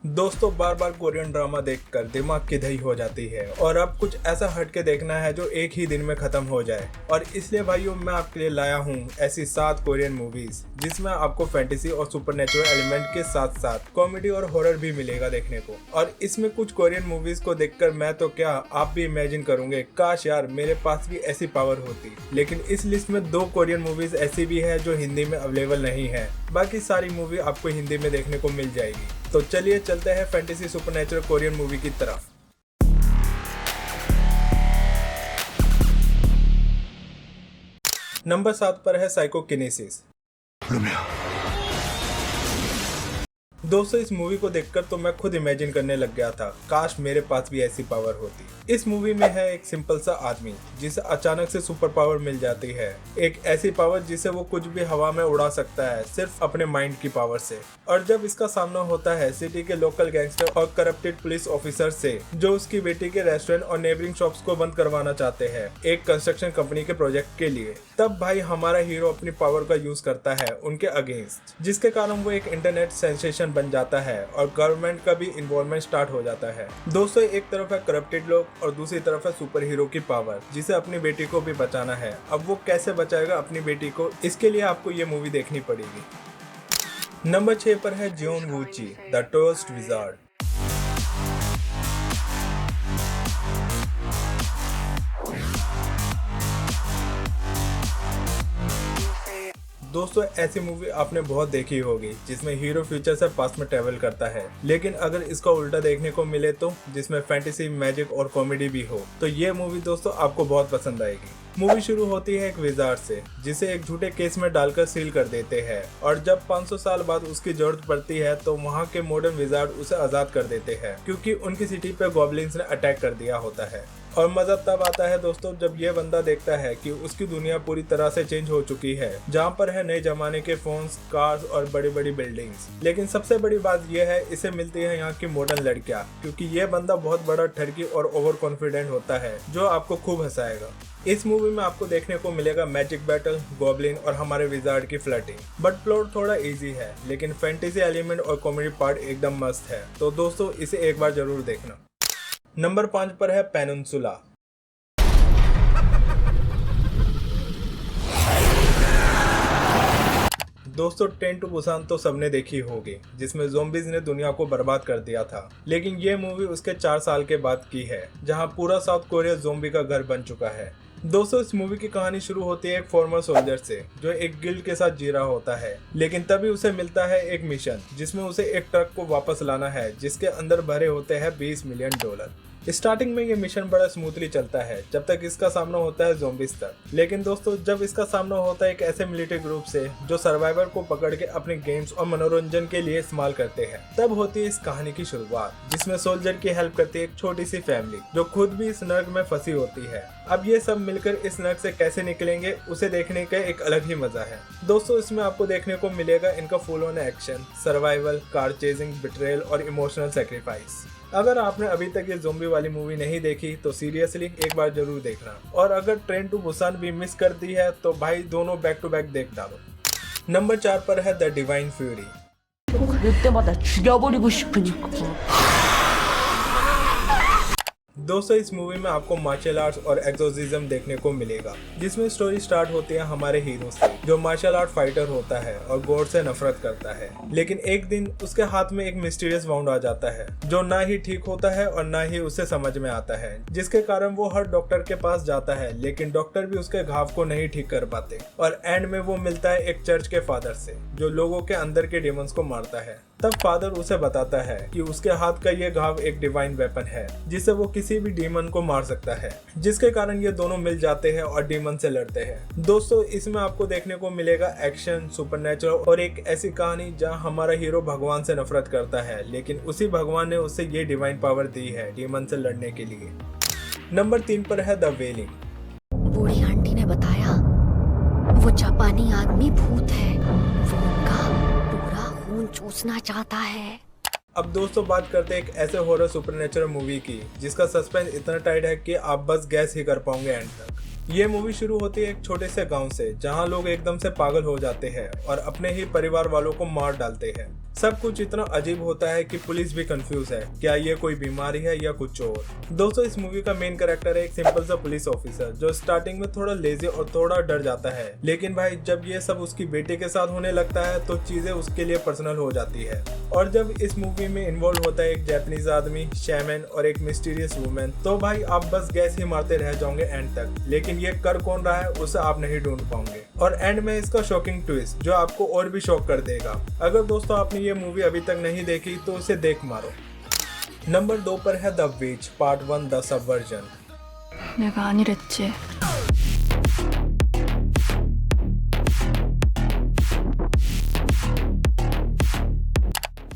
दोस्तों बार बार Korean drama देखकर दिमाग की दही हो जाती है और अब कुछ ऐसा हटके देखना है जो एक ही दिन में खत्म हो जाए। और इसलिए भाइयों मैं आपके लिए लाया हूँ ऐसी 7 कोरियन मूवीज जिसमें आपको फैंटेसी और सुपरनेचुरल एलिमेंट के साथ साथ कॉमेडी और हॉरर भी मिलेगा देखने को। और इसमें कुछ कोरियन मूवीज को देखकर मैं तो क्या आप भी इमेजिन करोगे काश यार मेरे पास भी ऐसी पावर होती। लेकिन इस लिस्ट में 2 कोरियन मूवीज ऐसी भी है जो हिंदी में अवेलेबल नहीं है, बाकी सारी मूवी आपको हिंदी में देखने को मिल जाएगी। तो चलिए चलते हैं फैंटेसी सुपरनेचुरल कोरियन मूवी की तरफ। नंबर 7 पर है साइकोकिनेसिस। दोस्तों इस मूवी को देखकर तो मैं खुद इमेजिन करने लग गया था काश मेरे पास भी ऐसी पावर होती। इस मूवी में है एक सिंपल सा आदमी जिसे अचानक से सुपर पावर मिल जाती है, एक ऐसी पावर जिसे वो कुछ भी हवा में उड़ा सकता है सिर्फ अपने माइंड की पावर से। और जब इसका सामना होता है सिटी के लोकल गैंगस्टर और करप्टेड पुलिस ऑफिसर से जो उसकी बेटी के रेस्टोरेंट और नेबरिंग शॉप्स को बंद करवाना चाहते हैं एक कंस्ट्रक्शन कंपनी के प्रोजेक्ट के लिए, तब भाई हमारा हीरो अपनी पावर का यूज करता है उनके अगेंस्ट, जिसके कारण वो एक इंटरनेट सेंसेशन बन जाता है और गवर्नमेंट का भी इन्वॉल्वमेंट स्टार्ट हो जाता है। दोस्तों एक तरफ है करप्टेड लोग और दूसरी तरफ है सुपर हीरो की पावर जिसे अपनी बेटी को भी बचाना है। अब वो कैसे बचाएगा अपनी बेटी को, इसके लिए आपको ये मूवी देखनी पड़ेगी। नंबर 6 पर है जियोन वूची द टोस्ट विजार्ड। दोस्तों ऐसी मूवी आपने बहुत देखी होगी जिसमें हीरो फ्यूचर से पास्ट में ट्रेवल करता है, लेकिन अगर इसका उल्टा देखने को मिले तो जिसमें फैंटेसी, मैजिक और कॉमेडी भी हो तो ये मूवी दोस्तों आपको बहुत पसंद आएगी। मूवी शुरू होती है एक विजार्ड से जिसे एक झूठे केस में डालकर सील कर देते हैं और जब 500 साल बाद उसकी जरूरत पड़ती है तो वहाँ के मॉडर्न विजार्ड उसे आजाद कर देते हैं क्योंकि उनकी सिटी पे गॉब्लिन्स ने अटैक कर दिया होता है। और मजा तब आता है दोस्तों जब ये बंदा देखता है कि उसकी दुनिया पूरी तरह से चेंज हो चुकी है, जहाँ पर है नए जमाने के फोन्स, कार्स और बड़ी बड़ी बिल्डिंग्स। लेकिन सबसे बड़ी बात यह है इसे मिलती है यहाँ की मॉडर्न लड़कियाँ, क्योंकि ये बंदा बहुत बड़ा ठरकी और ओवर कॉन्फिडेंट होता है जो आपको खूब हंसाएगा। इस मूवी में आपको देखने को मिलेगा मैजिक बैटल, गॉब्लिन और हमारे विजार्ड की फ्लर्टिंग। बट प्लॉट थोड़ा इजी है लेकिन फैंटेसी एलिमेंट और कॉमेडी पार्ट एकदम मस्त है, तो दोस्तों इसे एक बार जरूर देखना। नंबर 5 पर है पेनिनसुला। दोस्तों ट्रेन टू बुसान तो सबने देखी होगी जिसमें ज़ॉम्बीज़ ने दुनिया को बर्बाद कर दिया था, लेकिन ये मूवी उसके 4 साल के बाद की है जहां पूरा साउथ कोरिया ज़ॉम्बी का घर बन चुका है। दोस्तों इस मूवी की कहानी शुरू होती है एक फॉर्मर सोल्जर से जो एक गिल्ड के साथ जी रहा होता है, लेकिन तभी उसे मिलता है एक मिशन जिसमें उसे एक ट्रक को वापस लाना है जिसके अंदर भरे होते हैं $20 मिलियन। स्टार्टिंग में ये मिशन बड़ा स्मूथली चलता है जब तक इसका सामना होता है ज़ॉम्बीज़ तक, लेकिन दोस्तों जब इसका सामना होता है एक ऐसे मिलिट्री ग्रुप से जो सर्वाइवर को पकड़ के अपने गेम्स और मनोरंजन के लिए इस्तेमाल करते हैं, तब होती है इस कहानी की शुरुआत जिसमें सोल्जर की हेल्प करती है एक छोटी सी फैमिली जो खुद भी इस नर्क में फंसी होती है। अब ये सब मिलकर इस नर्क से कैसे निकलेंगे उसे देखने का एक अलग ही मजा है। दोस्तों इसमें आपको देखने को मिलेगा इनका full on action, survival, car chasing, betrayal और इमोशनल सेक्रीफाइस। अगर आपने अभी तक ये ज़ॉम्बी वाली मूवी नहीं देखी तो सीरियसली एक बार जरूर देखना, और अगर ट्रेन टू बुसान भी मिस कर दी है तो भाई दोनों बैक टू बैक देख डालो। नंबर 4 पर है द डिवाइन फ्यूरी। दोस्तों इस मूवी में आपको मार्शल आर्ट्स और एक्सोर्सिज्म देखने को मिलेगा जिसमें स्टोरी स्टार्ट होती है हमारे हीरो से जो मार्शल आर्ट फाइटर होता है और गॉड से नफरत करता है, लेकिन एक दिन उसके हाथ में एक मिस्टीरियस वाउंड आ जाता है जो ना ही ठीक होता है और ना ही उसे समझ में आता है, जिसके कारण वो हर डॉक्टर के पास जाता है लेकिन डॉक्टर भी उसके घाव को नहीं ठीक कर पाते। और एंड में वो मिलता है एक चर्च के फादर से जो लोगों के अंदर के डेमंस को मारता है। तब फादर उसे बताता है कि उसके हाथ का ये घाव एक डिवाइन वेपन है जिससे वो किसी भी डीमन को मार सकता है, जिसके कारण ये दोनों मिल जाते हैं और डीमन से लड़ते हैं। दोस्तों इसमें आपको देखने को मिलेगा एक्शन, सुपरनेचुरल और एक ऐसी कहानी जहां हमारा हीरो भगवान से नफरत करता है लेकिन उसी भगवान ने उसे ये डिवाइन पावर दी है डीमन से लड़ने के लिए। नंबर 3 पर है द वेलिंग। बूढ़ी आंटी ने बताया वो जापानी आदमी भूत है, वो उनका पूरा खून चूसना चाहता है। अब दोस्तों बात करते हैं एक ऐसे हॉरर सुपरनेचुरल मूवी की जिसका सस्पेंस इतना टाइट है कि आप बस गैस ही कर पाओगे एंड तक। ये मूवी शुरू होती है एक छोटे से गांव से, जहां लोग एकदम से पागल हो जाते हैं और अपने ही परिवार वालों को मार डालते हैं। सब कुछ इतना अजीब होता है कि पुलिस भी कंफ्यूज है, क्या ये कोई बीमारी है या कुछ और। दोस्तों इस मूवी का मेन कैरेक्टर है एक सिंपल सा पुलिस ऑफिसर जो स्टार्टिंग में थोड़ा लेजी और थोड़ा डर जाता है, लेकिन भाई जब ये सब उसकी बेटी के साथ होने लगता है तो चीजें उसके लिए पर्सनल हो जाती है। और जब इस मूवी में इन्वॉल्व होता है एक जापानीज आदमी, शैमन और एक मिस्टीरियस वुमेन, तो भाई आप बस गैस ही मारते रह जाओगे एंड तक, लेकिन ये कर कौन रहा है उसे आप नहीं ढूंढ पाओगे। और एंड में इसका शॉकिंग ट्विस्ट जो आपको और भी शॉक कर देगा। अगर दोस्तों आपने ये मूवी अभी तक नहीं देखी तो उसे देख मारो। नंबर 2 पर है the witch part 1 the subversion. 내가 아니랬지.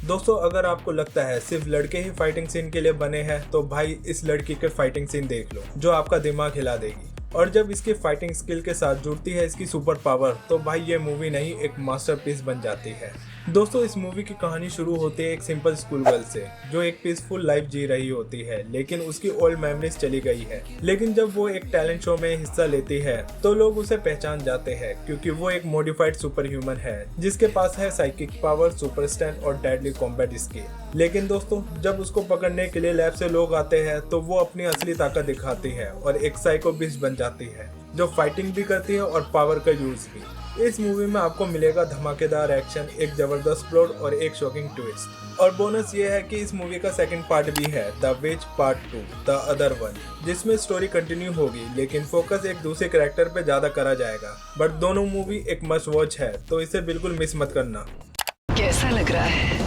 दोस्तों अगर आपको लगता है सिर्फ लड़के ही फाइटिंग सीन के लिए बने हैं तो भाई इस लड़की के फाइटिंग सीन देख लो जो आपका दिमाग हिला देगी। और जब इसकी फाइटिंग स्किल के साथ जुड़ती है इसकी सुपर पावर तो भाई ये मूवी नहीं एक मास्टरपीस बन जाती है। दोस्तों इस मूवी की कहानी शुरू होती है एक सिंपल स्कूल गर्ल से जो एक पीसफुल लाइफ जी रही होती है, लेकिन उसकी ओल्ड मेमोरीज चली गई है। लेकिन जब वो एक टैलेंट शो में हिस्सा लेती है तो लोग उसे पहचान जाते हैं क्योंकि वो एक मॉडिफाइड सुपर ह्यूमन है जिसके पास है साइकिक पावर, सुपर स्ट्रेंथ और डेडली कॉम्बैट स्किल। लेकिन दोस्तों जब उसको पकड़ने के लिए लैब से लोग आते हैं तो वो अपनी असली ताकत दिखाती है और एक साइको बीस्ट बन जाती है जो फाइटिंग भी करती है और पावर का यूज भी। इस मूवी में आपको मिलेगा धमाकेदार एक्शन, एक जबरदस्त प्लॉट और एक शॉकिंग ट्विस्ट। और बोनस ये है कि इस मूवी का सेकंड पार्ट भी है the witch part 2 the other one, जिसमें स्टोरी कंटिन्यू होगी लेकिन फोकस एक दूसरे कैरेक्टर पे ज्यादा करा जाएगा। बट दोनों मूवी एक मस्ट वॉच है तो इसे बिल्कुल मिस मत करना। कैसा लग रहा है?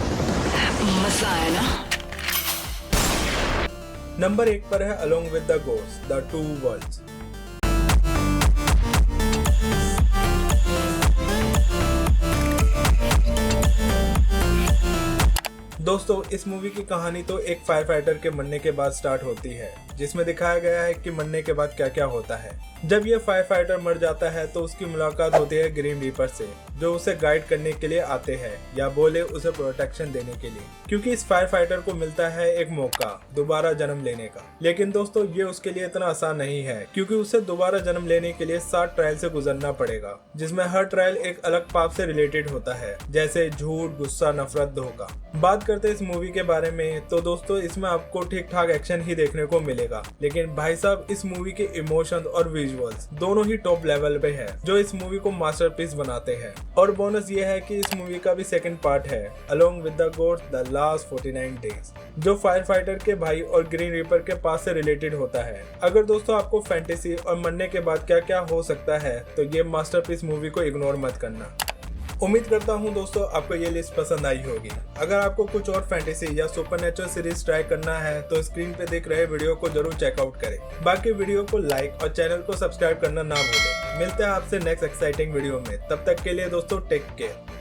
मजा आया ना? नंबर 1 पर है along with the ghost the two worlds. दोस्तों इस मूवी की कहानी तो एक फायर फाइटर के मरने के बाद स्टार्ट होती है, जिसमें दिखाया गया है कि मरने के बाद क्या क्या होता है। जब ये फायर फाइटर मर जाता है तो उसकी मुलाकात होती है ग्रीन रीपर से जो उसे गाइड करने के लिए आते हैं या बोले उसे प्रोटेक्शन देने के लिए, क्योंकि इस फायर फाइटर को मिलता है एक मौका दोबारा जन्म लेने का। लेकिन दोस्तों ये उसके लिए इतना आसान नहीं है क्योंकि उसे दोबारा जन्म लेने के लिए 7 ट्रायल से गुजरना पड़ेगा, जिसमें हर ट्रायल एक अलग पाप से रिलेटेड होता है, जैसे झूठ, गुस्सा, नफरत, धोखा। बात करते इस मूवी के बारे में तो दोस्तों इसमें आपको ठीक ठाक एक्शन ही देखने को मिलेगा, लेकिन भाई साहब इस मूवी के इमोशन और विजुअल्स दोनों ही टॉप लेवल पे है जो इस मूवी को मास्टरपीस बनाते हैं। और बोनस ये है कि इस मूवी का भी सेकंड पार्ट है along with the ghost the last 49 days, जो फायर फाइटर के भाई और ग्रीन रीपर के पास से रिलेटेड होता है। अगर दोस्तों आपको फैंटेसी और मरने के बाद क्या क्या हो सकता है तो ये मास्टरपीस मूवी को इग्नोर मत करना। उम्मीद करता हूँ दोस्तों आपको ये लिस्ट पसंद आई होगी। अगर आपको कुछ और फैंटेसी या सुपरनेचुरल सीरीज ट्राई करना है तो स्क्रीन पे दिख रहे वीडियो को जरूर चेकआउट करें। बाकी वीडियो को लाइक और चैनल को सब्सक्राइब करना ना भूलें। मिलते हैं आपसे नेक्स्ट एक्साइटिंग वीडियो में, तब तक के लिए दोस्तों टेक केयर।